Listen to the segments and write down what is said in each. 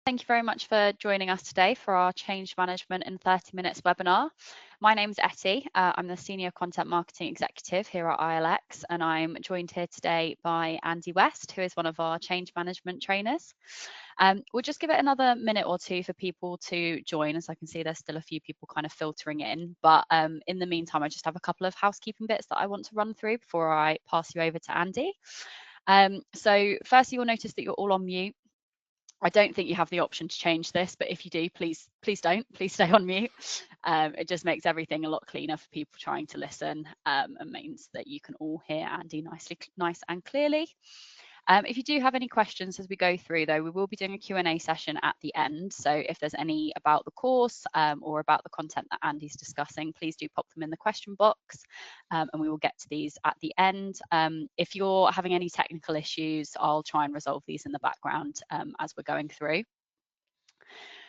Thank you very much for joining us today for our Change Management in 30 Minutes webinar. My name's Etty. I'm the Senior Content Marketing Executive here at ILX, and I'm joined here today by Andy West, who is one of our Change Management trainers. We'll just give it another minute or two for people to join, as I can see there's still a few people kind of filtering in. But in the meantime, I just have a couple of housekeeping bits that I want to run through before I pass you over to Andy. So firstly, you'll notice that you're all on mute. I don't think you have the option to change this, but if you do, please don't. Please stay on mute. It just makes everything a lot cleaner for people trying to listen, and means that you can all hear Andy nice and clearly. If you do have any questions as we go through, though, we will be doing a Q&A session at the end. So if there's any about the course or about the content that Andy's discussing, please do pop them in the question box, and we will get to these at the end. If you're having any technical issues, I'll try and resolve these in the background as we're going through.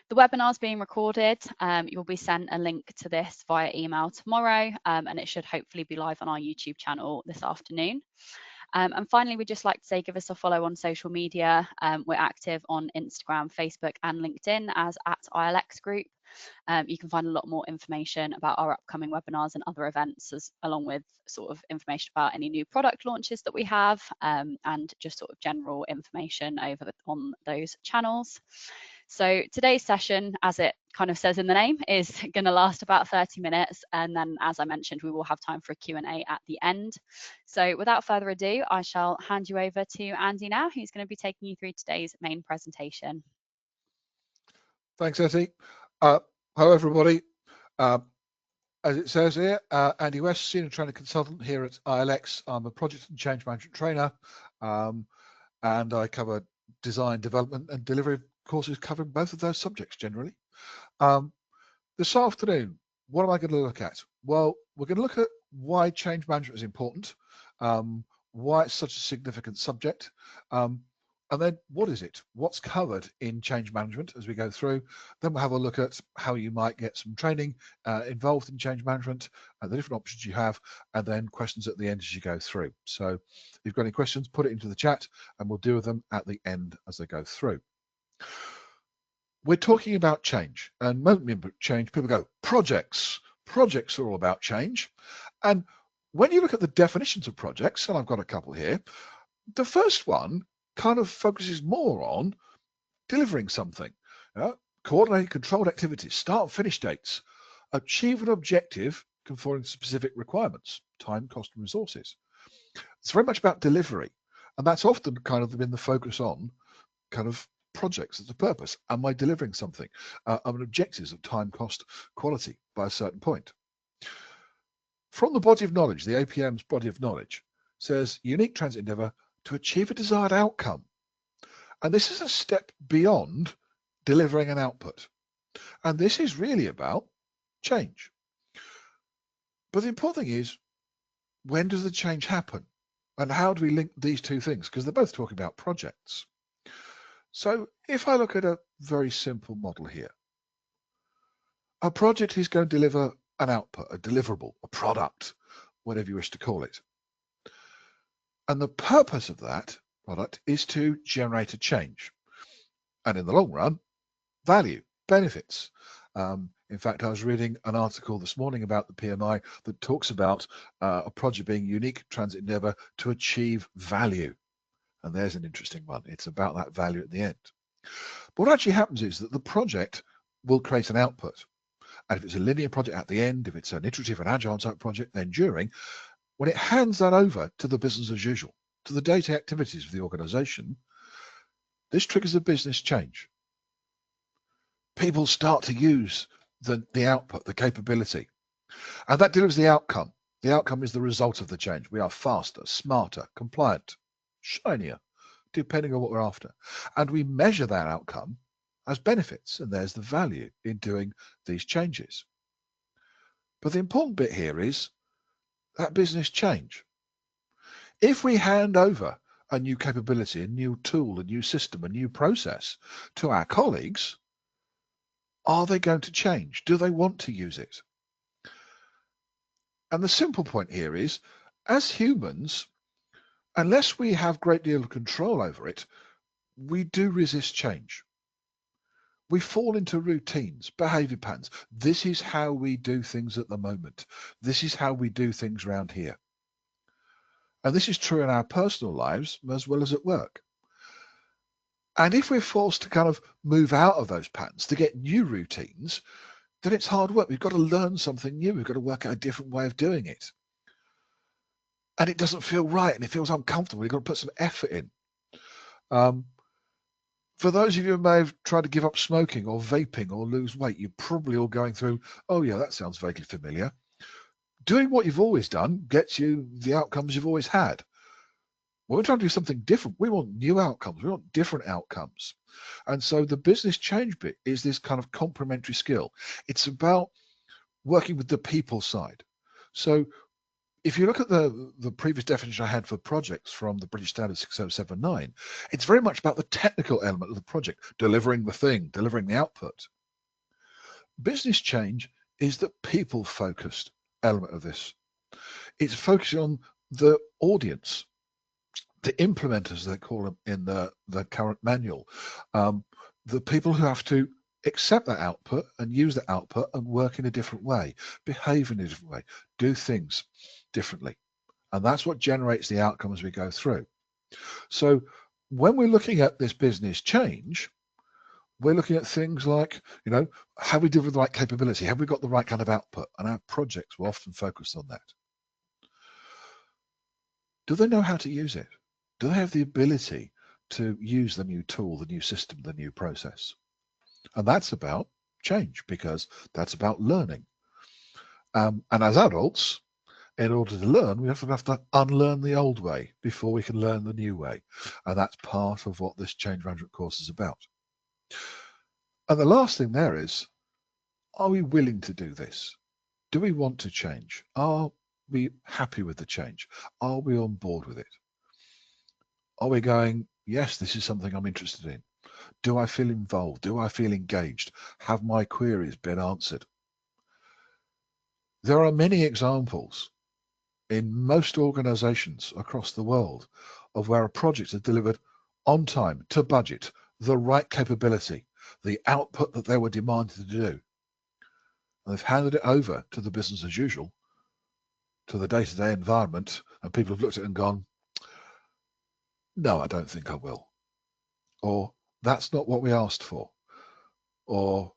The webinar is being recorded. You'll be sent a link to this via email tomorrow, and it should hopefully be live on our YouTube channel this afternoon. And finally, we'd just like to say, give us a follow on social media. We're active on Instagram, Facebook, and LinkedIn as @ILX Group. You can find a lot more information about our upcoming webinars and other events, along with sort of information about any new product launches that we have, and just sort of general information on those channels. So today's session, as it kind of says in the name, is going to last about 30 minutes. And then, as I mentioned, we will have time for a Q&A at the end. So without further ado, I shall hand you over to Andy now, who's going to be taking you through today's main presentation. Thanks, Etty. Hello, everybody. As it says here, Andy West, Senior Training Consultant here at ILX. I'm a project and change management trainer, and I cover design, development, and delivery of courses covering both of those subjects generally. This afternoon, what am I going to look at? Well, we're going to look at why change management is important, why it's such a significant subject, and then what is it? What's covered in change management as we go through? Then we'll have a look at how you might get some training involved in change management, and the different options you have, and then questions at the end as you go through. So if you've got any questions, put it into the chat and we'll deal with them at the end as they go through. We're talking about change, and most change, people go, projects. Projects are all about change. And when you look at the definitions of projects, and I've got a couple here, the first one kind of focuses more on delivering something, coordinated controlled activities, start and finish dates, achieve an objective conforming to specific requirements, time, cost, and resources. It's very much about delivery, and that's often kind of been the focus on kind of projects as a purpose. Am I delivering something? An objectives of time, cost, quality by a certain point. From the body of knowledge, the APM's body of knowledge says unique transit endeavour to achieve a desired outcome. And this is a step beyond delivering an output. And this is really about change. But the important thing is, when does the change happen? And how do we link these two things? Because they're both talking about projects. So if I look at a very simple model here, a project is going to deliver an output, a deliverable, a product, whatever you wish to call it. And the purpose of that product is to generate a change. And in the long run, value, benefits. In fact, I was reading an article this morning about the PMI that talks about a project being unique transit endeavour to achieve value. And there's an interesting one. It's about that value at the end. But what actually happens is that the project will create an output. And if it's a linear project at the end, if it's an iterative and agile type project, then during, when it hands that over to the business as usual, to the day-to-day activities of the organisation, this triggers a business change. People start to use the output, the capability, and that delivers the outcome. The outcome is the result of the change. We are faster, smarter, compliant, shinier, depending on what we're after. And we measure that outcome as benefits, and there's the value in doing these changes. But the important bit here is that business change. If we hand over a new capability, a new tool, a new system, a new process to our colleagues, are they going to change? Do they want to use it? And the simple point here is, as humans, unless we have a great deal of control over it, we do resist change. We fall into routines, behavior patterns. This is how we do things at the moment. This is how we do things around here. And this is true in our personal lives as well as at work. And if we're forced to kind of move out of those patterns to get new routines, then it's hard work. We've got to learn something new. We've got to work out a different way of doing it. And it doesn't feel right and it feels uncomfortable. We've got to put some effort in. For those of you who may have tried to give up smoking or vaping or lose weight, you're probably all going through, oh yeah, that sounds vaguely familiar. Doing what you've always done gets you the outcomes you've always had. When we're trying to do something different, we want new outcomes. We want different outcomes. And so the business change bit is this kind of complementary skill. It's about working with the people side. So if you look at the previous definition I had for projects from the British Standard 6079, it's very much about the technical element of the project, delivering the thing, delivering the output. Business change is the people-focused element of this. It's focusing on the audience, the implementers, they call them in the current manual, the people who have to accept that output and use that output and work in a different way, behave in a different way, do things differently. And that's what generates the outcome as we go through. So when we're looking at this business change, we're looking at things like, have we delivered the right capability? Have we got the right kind of output? And our projects will often focus on that. Do they know how to use it? Do they have the ability to use the new tool, the new system, the new process? And that's about change, because that's about learning. And as adults, in order to learn, we have to unlearn the old way before we can learn the new way. And that's part of what this change management course is about. And the last thing there is, are we willing to do this? Do we want to change? Are we happy with the change? Are we on board with it? Are we going, yes, this is something I'm interested in? Do I feel involved? Do I feel engaged? Have my queries been answered? There are many examples in most organizations across the world of where a project is delivered on time, to budget, the right capability, the output that they were demanded to do. And they've handed it over to the business as usual, to the day-to-day environment, and people have looked at it and gone, no, I don't think I will. Or that's not what we asked for. Or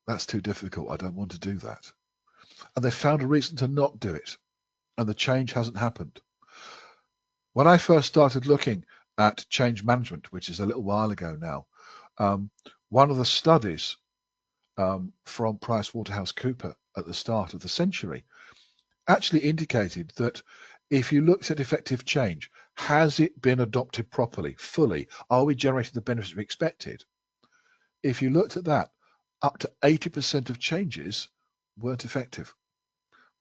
that's too difficult, I don't want to do that. And they found a reason to not do it. And the change hasn't happened. When I first started looking at change management, which is a little while ago now, one of the studies from PricewaterhouseCoopers at the start of the century actually indicated that if you looked at effective change, has it been adopted properly, fully? Are we generating the benefits we expected? If you looked at that, up to 80% of changes weren't effective.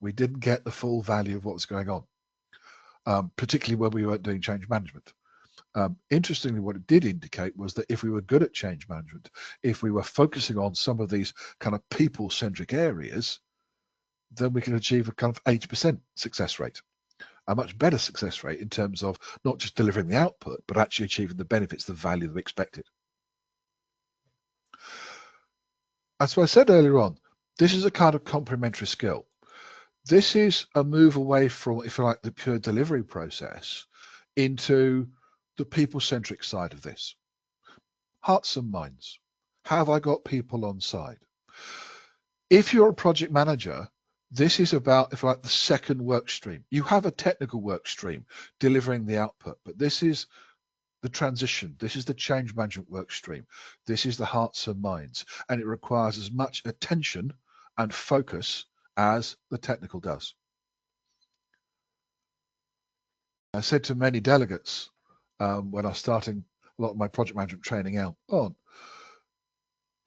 We didn't get the full value of what was going on, particularly when we weren't doing change management. Interestingly, what it did indicate was that if we were good at change management, if we were focusing on some of these kind of people-centric areas, then we can achieve a kind of 80% success rate, a much better success rate in terms of not just delivering the output, but actually achieving the benefits, the value that we expected. As I said earlier on, this is a kind of complementary skill. This is a move away from, if you like, the pure delivery process into the people-centric side of this. Hearts and minds. Have I got people on side? If you're a project manager, this is about, if you like, the second work stream. You have a technical work stream delivering the output, but this is the transition. This is the change management work stream. This is the hearts and minds, and it requires as much attention and focus as the technical does. I said to many delegates when I was starting a lot of my project management training out on,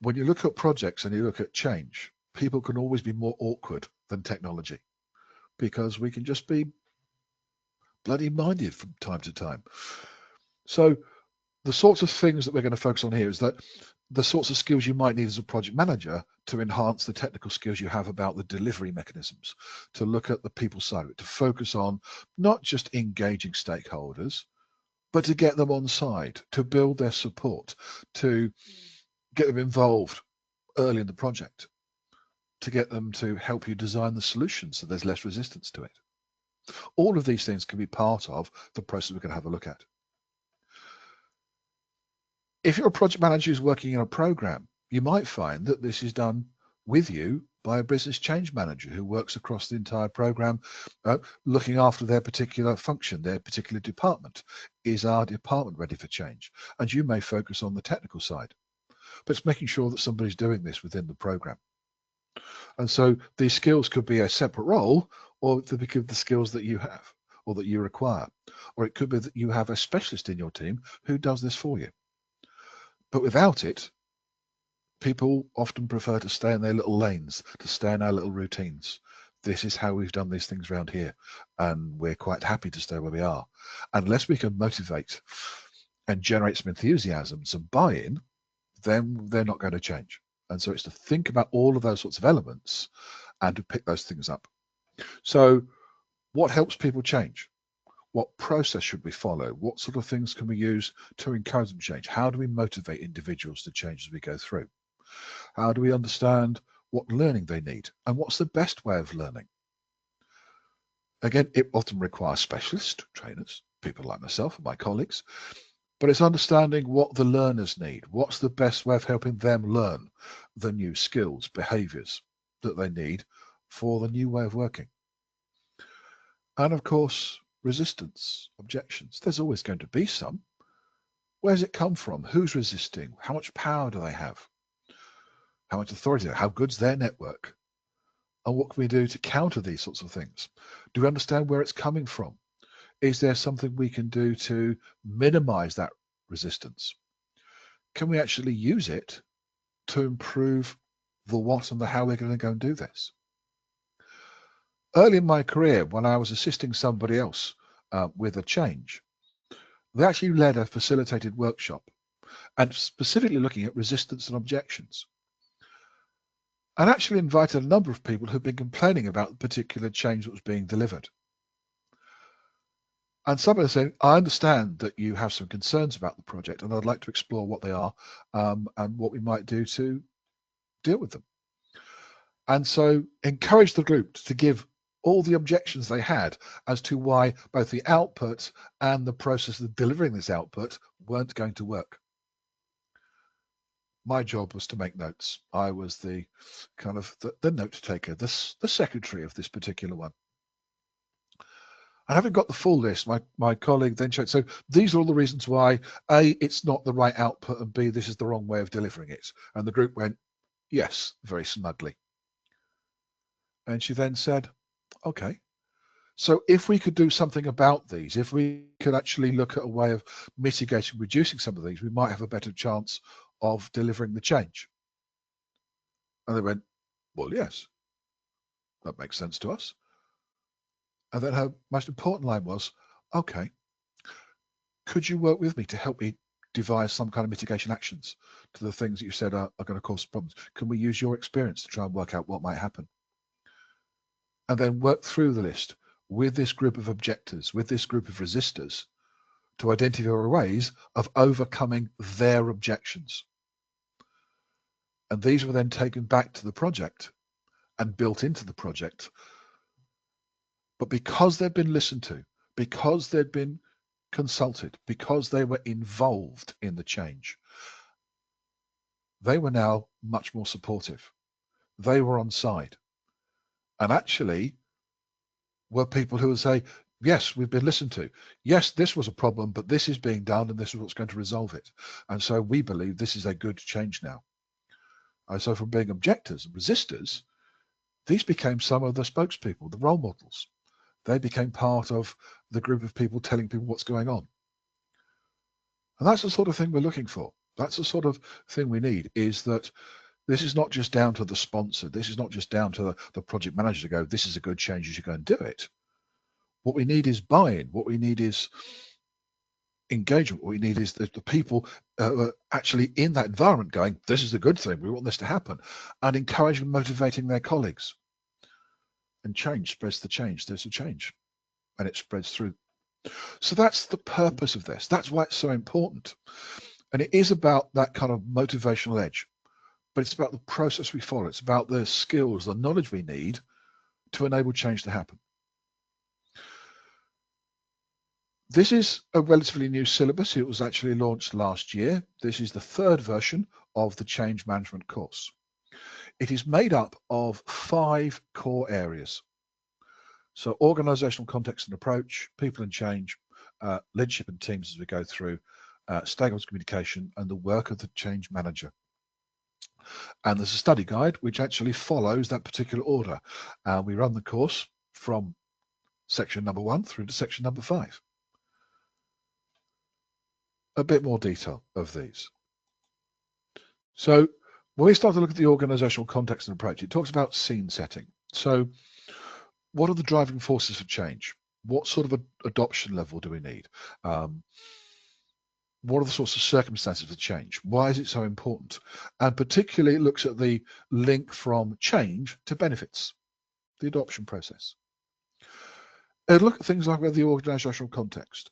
when you look at projects and you look at change, people can always be more awkward than technology, because we can just be bloody minded from time to time. So the sorts of things that we're going to focus on here is that the sorts of skills you might need as a project manager to enhance the technical skills you have about the delivery mechanisms, to look at the people side of it, to focus on not just engaging stakeholders, but to get them on side, to build their support, to get them involved early in the project, to get them to help you design the solution so there's less resistance to it. All of these things can be part of the process we're going to have a look at. If you're a project manager who's working in a program, you might find that this is done with you by a business change manager who works across the entire program, looking after their particular function, their particular department. Is our department ready for change? And you may focus on the technical side, but it's making sure that somebody's doing this within the program. And so these skills could be a separate role, or they could be the skills that you have or that you require. Or it could be that you have a specialist in your team who does this for you. But without it, people often prefer to stay in their little lanes, to stay in our little routines. This is how we've done these things around here, and we're quite happy to stay where we are. Unless we can motivate and generate some enthusiasm, some buy-in, then they're not going to change. And so it's to think about all of those sorts of elements and to pick those things up. So what helps people change? What process should we follow? What sort of things can we use to encourage them to change? How do we motivate individuals to change as we go through? How do we understand what learning they need? And what's the best way of learning? Again, it often requires specialist trainers, people like myself and my colleagues, but it's understanding what the learners need. What's the best way of helping them learn the new skills, behaviors that they need for the new way of working? And of course, resistance, objections. There's always going to be some. Where does it come from? Who's resisting? How much power do they have? How much authority? How good's their network? And what can we do to counter these sorts of things? Do we understand where it's coming from? Is there something we can do to minimize that resistance? Can we actually use it to improve the what and the how we're going to go and do this? Early in my career, when I was assisting somebody else with a change, they actually led a facilitated workshop and specifically looking at resistance and objections, and actually invited a number of people who'd been complaining about the particular change that was being delivered. And somebody said, I understand that you have some concerns about the project, and I'd like to explore what they are and what we might do to deal with them. And so encourage the group to give all the objections they had as to why both the output and the process of delivering this output weren't going to work. My job was to make notes. I was the kind of the note taker, the secretary of this particular one. And having got the full list, my colleague then showed, so these are all the reasons why A, it's not the right output, and B, this is the wrong way of delivering it. And the group went, yes, very smugly. And she then said, okay, so if we could do something about these, if we could actually look at a way of mitigating, reducing some of these, we might have a better chance of delivering the change. And they went, well, yes, that makes sense to us. And then her most important line was, okay, could you work with me to help me devise some kind of mitigation actions to the things that you said are going to cause problems? Can we use your experience to try and work out what might happen? And then work through the list with this group of objectors, with this group of resistors, to identify ways of overcoming their objections. And these were then taken back to the project and built into the project. But because they'd been listened to, because they'd been consulted, because they were involved in the change, they were now much more supportive. They were on side. And actually were people who would say, yes, we've been listened to. Yes, this was a problem, but this is being done and this is what's going to resolve it. And so we believe this is a good change now. And so from being objectors and resistors, these became some of the spokespeople, the role models. They became part of the group of people telling people what's going on. And that's the sort of thing we're looking for. That's the sort of thing we need, is that this is not just down to the sponsor. This is not just down to the project manager to go, this is a good change, you should go and do it. What we need is buy-in. What we need is engagement. What we need is the people actually in that environment going, this is a good thing, we want this to happen, and encouraging and motivating their colleagues. And change spreads the change. There's a change, and it spreads through. So that's the purpose of this. That's why it's so important. And it is about that kind of motivational edge, but it's about the process we follow. It's about the skills, the knowledge we need to enable change to happen. This is a relatively new syllabus. It was actually launched last year. This is the third version of the change management course. It is made up of 5 core areas. So organizational context and approach, people and change, leadership and teams as we go through, stakeholder communication, and the work of the change manager. And there's a study guide which actually follows that particular order. We run the course from section number 1 through to section number 5. A bit more detail of these. So when we start to look at the organizational context and approach, it talks about scene setting. So what are the driving forces for change? What sort of adoption level do we need? What are the sorts of circumstances for change? Why is it so important? And particularly it looks at the link from change to benefits, the adoption process. And look at things like the organizational context,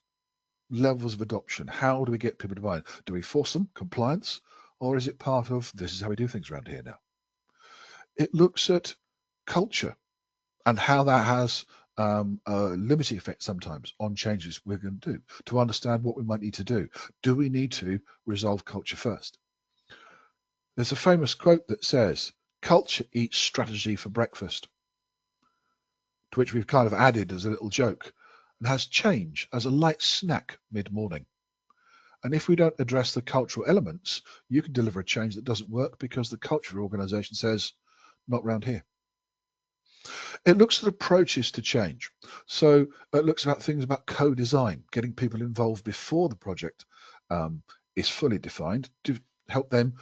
levels of adoption. How do we get people to buy in? Do we force them, compliance, or is it part of this is how we do things around here now? It looks at culture and how that has a limiting effect sometimes on changes we're going to do, to understand what we might need to do. Do we need to resolve culture first? There's a famous quote that says, culture eats strategy for breakfast, to which we've kind of added as a little joke, and has change as a light snack mid-morning. And if we don't address the cultural elements, you can deliver a change that doesn't work because the culture of your organization says, not round here. It looks at approaches to change. So it looks about things about co-design, getting people involved before the project is fully defined to help them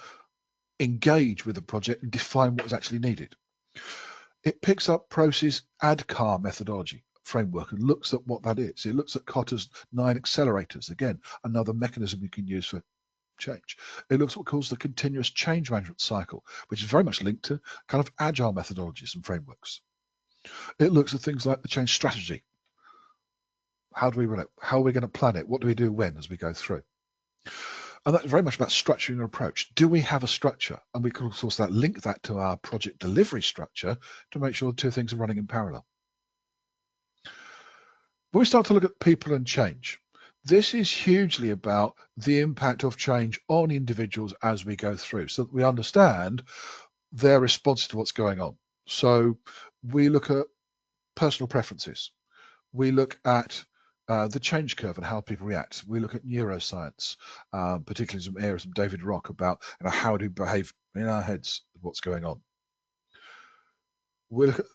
engage with the project and define what is actually needed. It picks up process ADCAR methodology framework and looks at what that is. It looks at Kotter's 9 accelerators, again, another mechanism you can use for change. It looks at what calls the continuous change management cycle, which is very much linked to kind of agile methodologies and frameworks. It looks at things like the change strategy. How do we run it? How are we going to plan it? What do we do when as we go through? And that's very much about structuring an approach. Do we have a structure? And we can of course link that to our project delivery structure to make sure the two things are running in parallel. When we start to look at people and change, this is hugely about the impact of change on individuals as we go through so that we understand their response to what's going on. So we look at personal preferences. We look at the change curve and how people react. We look at neuroscience, particularly some areas from David Rock about how do we behave in our heads, what's going on. We look at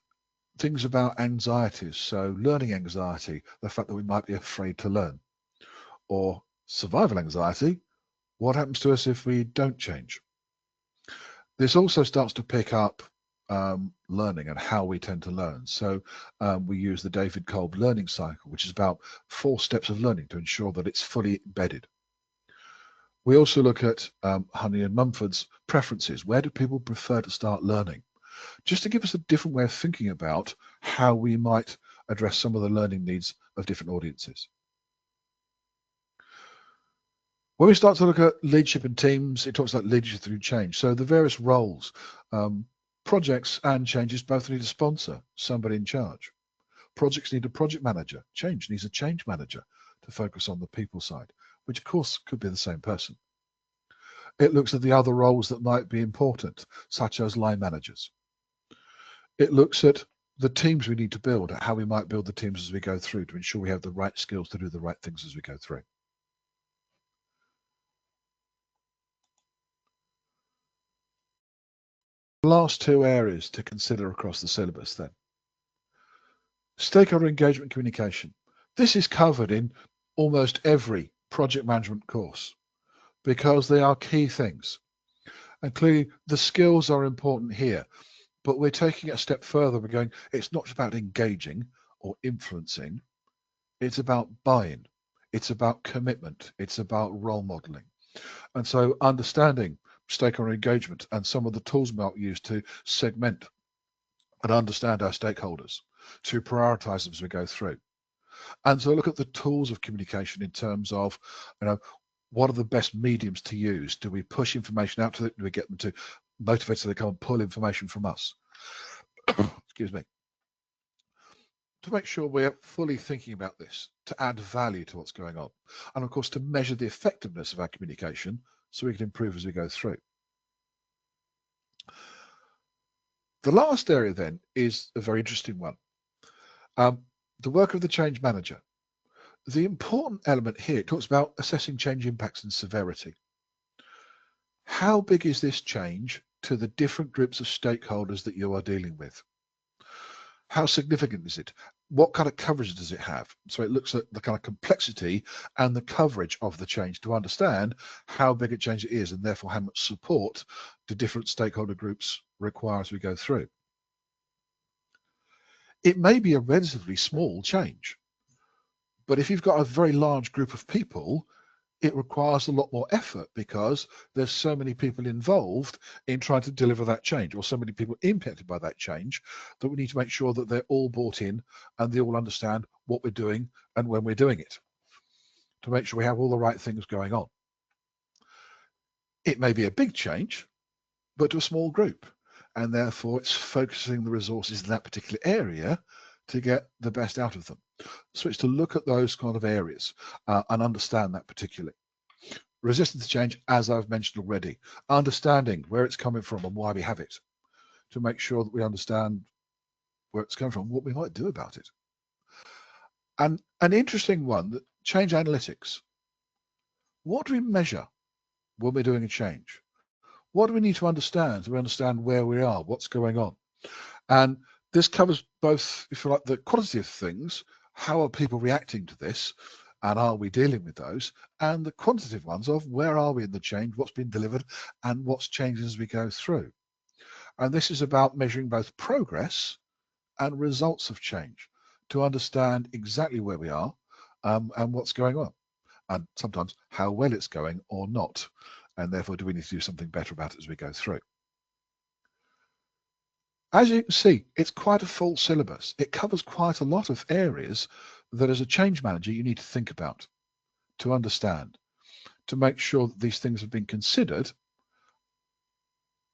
things about anxieties, so learning anxiety, the fact that we might be afraid to learn, or survival anxiety, what happens to us if we don't change? This also starts to pick up learning and how we tend to learn. So we use the David Kolb learning cycle, which is about 4 steps of learning to ensure that it's fully embedded. We also look at Honey and Mumford's preferences. Where do people prefer to start learning? Just to give us a different way of thinking about how we might address some of the learning needs of different audiences. When we start to look at leadership and teams, it talks about leadership through change. So the various roles, projects and changes both need a sponsor, somebody in charge. Projects need a project manager. Change needs a change manager to focus on the people side, which of course could be the same person. It looks at the other roles that might be important, such as line managers. It looks at the teams we need to build, how we might build the teams as we go through to ensure we have the right skills to do the right things as we go through. The last 2 areas to consider across the syllabus then. Stakeholder engagement communication. This is covered in almost every project management course because they are key things. And clearly the skills are important here, but we're taking it a step further. We're going, it's not about engaging or influencing. It's about buy-in. It's about commitment. It's about role modeling. And so understanding stakeholder engagement and some of the tools we might use to segment and understand our stakeholders, to prioritize them as we go through. And so look at the tools of communication in terms of, what are the best mediums to use? Do we push information out to them? Do we get them to motivate so they come and pull information from us? Excuse me. To make sure we're fully thinking about this, to add value to what's going on. And of course, to measure the effectiveness of our communication so we can improve as we go through. The last area then is a very interesting one. The work of the change manager. The important element here, it talks about assessing change impacts and severity. How big is this change to the different groups of stakeholders that you are dealing with? How significant is it? What kind of coverage does it have? So it looks at the kind of complexity and the coverage of the change to understand how big a change it is and therefore how much support the different stakeholder groups require as we go through. It may be a relatively small change, but if you've got a very large group of people, it requires a lot more effort because there's so many people involved in trying to deliver that change, or so many people impacted by that change, that we need to make sure that they're all bought in and they all understand what we're doing and when we're doing it, to make sure we have all the right things going on. It may be a big change, but to a small group, and therefore it's focusing the resources in that particular area to get the best out of them. So it's to look at those kind of areas and understand that particularly. Resistance to change, as I've mentioned already, understanding where it's coming from and why we have it, to make sure that we understand where it's coming from, what we might do about it. And an interesting one, that change analytics. What do we measure when we're doing a change? What do we need to understand so we understand where we are, what's going on? And this covers both, if you like, the qualitative things, how are people reacting to this, and are we dealing with those, and the quantitative ones of where are we in the change, what's been delivered, and what's changing as we go through. And this is about measuring both progress and results of change to understand exactly where we are and what's going on, and sometimes how well it's going or not, and therefore do we need to do something better about it as we go through. As you can see, it's quite a full syllabus. It covers quite a lot of areas that as a change manager you need to think about, to understand, to make sure that these things have been considered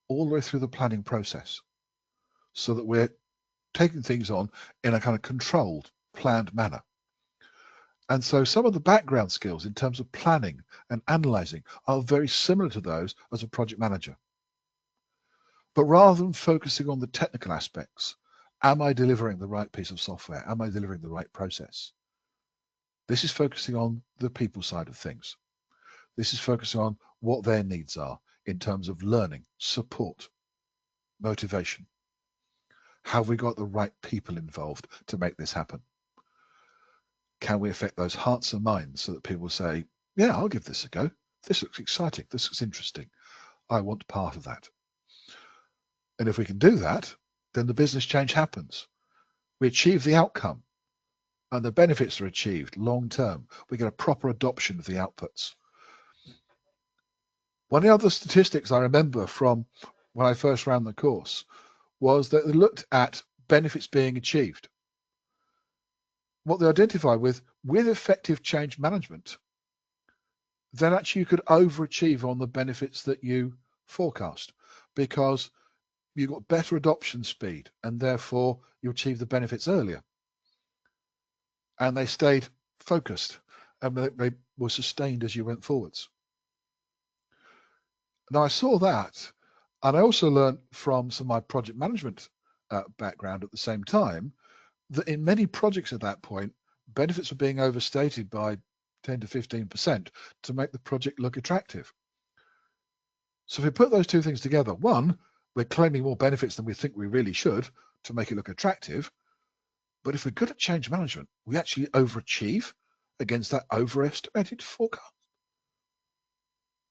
all the way through the planning process, so that we're taking things on in a kind of controlled, planned manner. And so some of the background skills in terms of planning and analysing are very similar to those as a project manager. But rather than focusing on the technical aspects, am I delivering the right piece of software? Am I delivering the right process? This is focusing on the people side of things. This is focusing on what their needs are in terms of learning, support, motivation. Have we got the right people involved to make this happen? Can we affect those hearts and minds so that people say, yeah, I'll give this a go. This looks exciting. This looks interesting. I want part of that. And if we can do that, then the business change happens. We achieve the outcome and the benefits are achieved long term. We get a proper adoption of the outputs. One of the other statistics I remember from when I first ran the course was that they looked at benefits being achieved. What they identified with effective change management, then actually you could overachieve on the benefits that you forecast, because you got better adoption speed and therefore you achieve the benefits earlier. And they stayed focused and they were sustained as you went forwards. Now I saw that, and I also learned from some of my project management background at the same time that in many projects at that point, benefits were being overstated by 10 to 15% to make the project look attractive. So if we put those two things together, one, we're claiming more benefits than we think we really should to make it look attractive. But if we're good at change management, we actually overachieve against that overestimated forecast.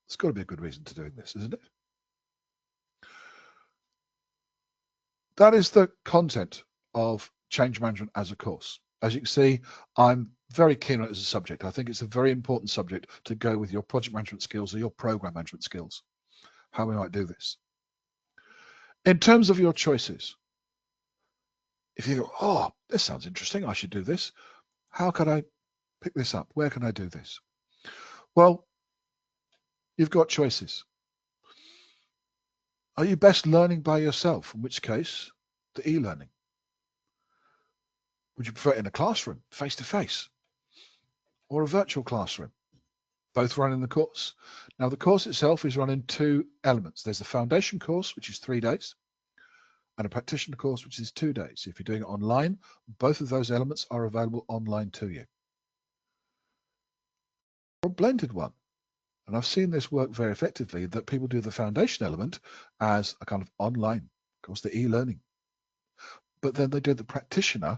It's got to be a good reason to doing this, isn't it? That is the content of change management as a course. As you can see, I'm very keen on it as a subject. I think it's a very important subject to go with your project management skills or your program management skills, how we might do this. In terms of your choices, if you go, oh, this sounds interesting, I should do this. How can I pick this up? Where can I do this? Well, you've got choices. Are you best learning by yourself? In which case, the e-learning. Would you prefer it in a classroom, face-to-face, or a virtual classroom? Both run in the course. Now, the course itself is run in 2 elements. There's the foundation course, which is 3 days, and a practitioner course, which is 2 days. If you're doing it online, both of those elements are available online to you. Or a blended one. And I've seen this work very effectively, that people do the foundation element as a kind of online course, the e-learning. But then they do the practitioner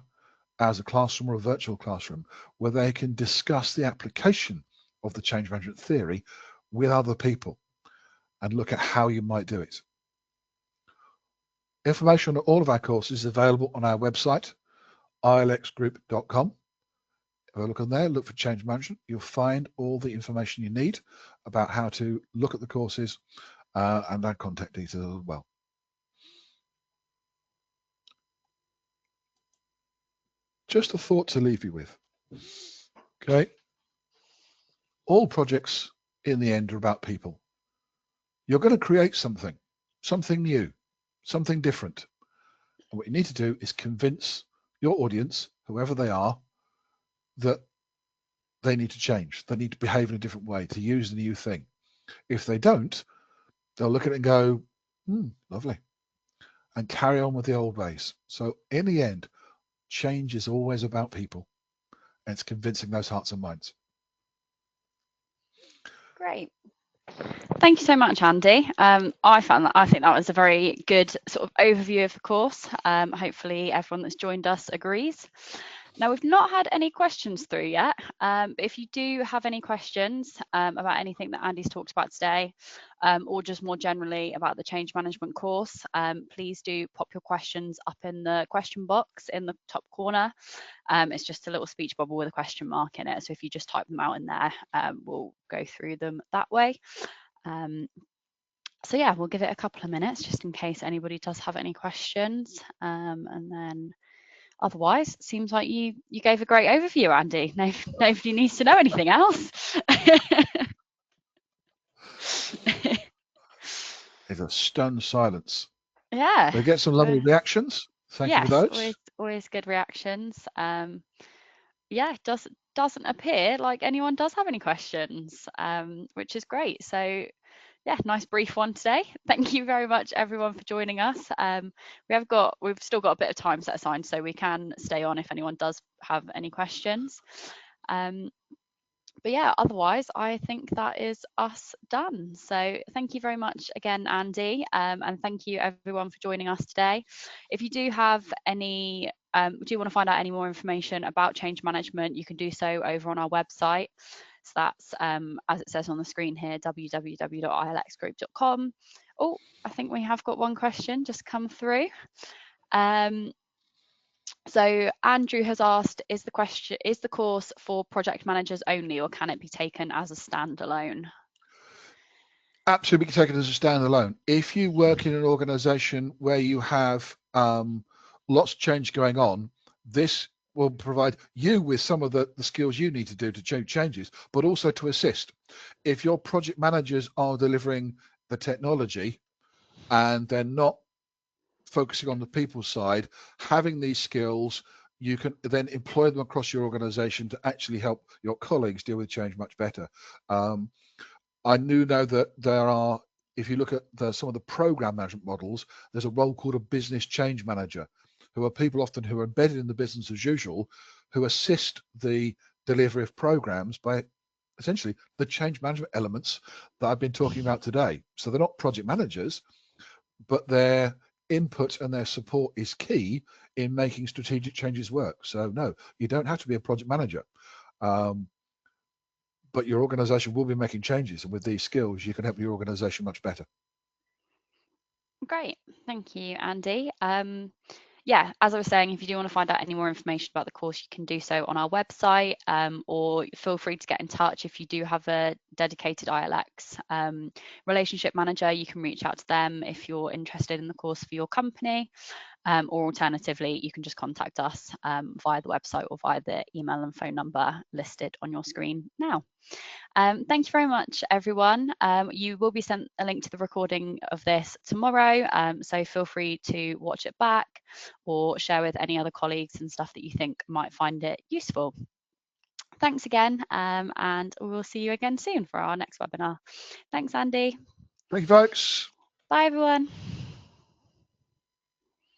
as a classroom or a virtual classroom, where they can discuss the application of the change management theory with other people and look at how you might do it. Information on all of our courses is available on our website, ilxgroup.com. Have a look on there, look for change management. You'll find all the information you need about how to look at the courses and our contact details as well. Just a thought to leave you with. Okay. All projects in the end are about people. You're going to create something new, something different. And what you need to do is convince your audience, whoever they are, that they need to change. They need to behave in a different way, to use the new thing. If they don't, they'll look at it and go, lovely, and carry on with the old ways. So in the end, change is always about people, and it's convincing those hearts and minds. Great. Thank you so much, Andy. I think that was a very good sort of overview of the course. Hopefully everyone that's joined us agrees. Now, we've not had any questions through yet, but if you do have any questions about anything that Andy's talked about today, or just more generally about the change management course, please do pop your questions up in the question box in the top corner. It's just a little speech bubble with a question mark in it. So if you just type them out in there, we'll go through them that way. So yeah, we'll give it a couple of minutes just in case anybody does have any questions, and then otherwise, it seems like you gave a great overview, Andy. Nobody needs to know anything else. There's a stunned silence. Yeah. They get some lovely reactions. Thank you for those. Always good reactions. Yeah, doesn't appear like anyone does have any questions, which is great. So yeah, nice brief one today. Thank you very much, everyone, for joining us. We've still got a bit of time set aside, so we can stay on if anyone does have any questions. But yeah, otherwise, I think that is us done. So thank you very much again, Andy, and thank you everyone for joining us today. If you do have any, do you want to find out any more information about change management, you can do so over on our website. So that's, as it says on the screen here, www.ilxgroup.com. Oh, I think we have got one question just come through. So Andrew has asked, is the course for project managers only, or can it be taken as a standalone? Absolutely be taken as a standalone. If you work in an organization where you have lots of change going on, this will provide you with some of the skills you need to do to changes, but also to assist. If your project managers are delivering the technology and they're not focusing on the people side, having these skills, you can then employ them across your organization to actually help your colleagues deal with change much better. I do know that there are, if you look at some of the program management models, there's a role called a business change manager, who are people often who are embedded in the business as usual, who assist the delivery of programs by essentially the change management elements that I've been talking about today. So they're not project managers, but their input and their support is key in making strategic changes work. So no, you don't have to be a project manager. But your organization will be making changes, and with these skills, you can help your organization much better. Great, thank you, Andy. Yeah, as I was saying, if you do want to find out any more information about the course, you can do so on our website, or feel free to get in touch if you do have a dedicated ILX relationship manager. You can reach out to them if you're interested in the course for your company, or alternatively, you can just contact us via the website or via the email and phone number listed on your screen now. Thank you very much, everyone. You will be sent a link to the recording of this tomorrow, so feel free to watch it back or share with any other colleagues and stuff that you think might find it useful. Thanks again, and we'll see you again soon for our next webinar. Thanks, Andy. Thank you, folks. Bye, everyone.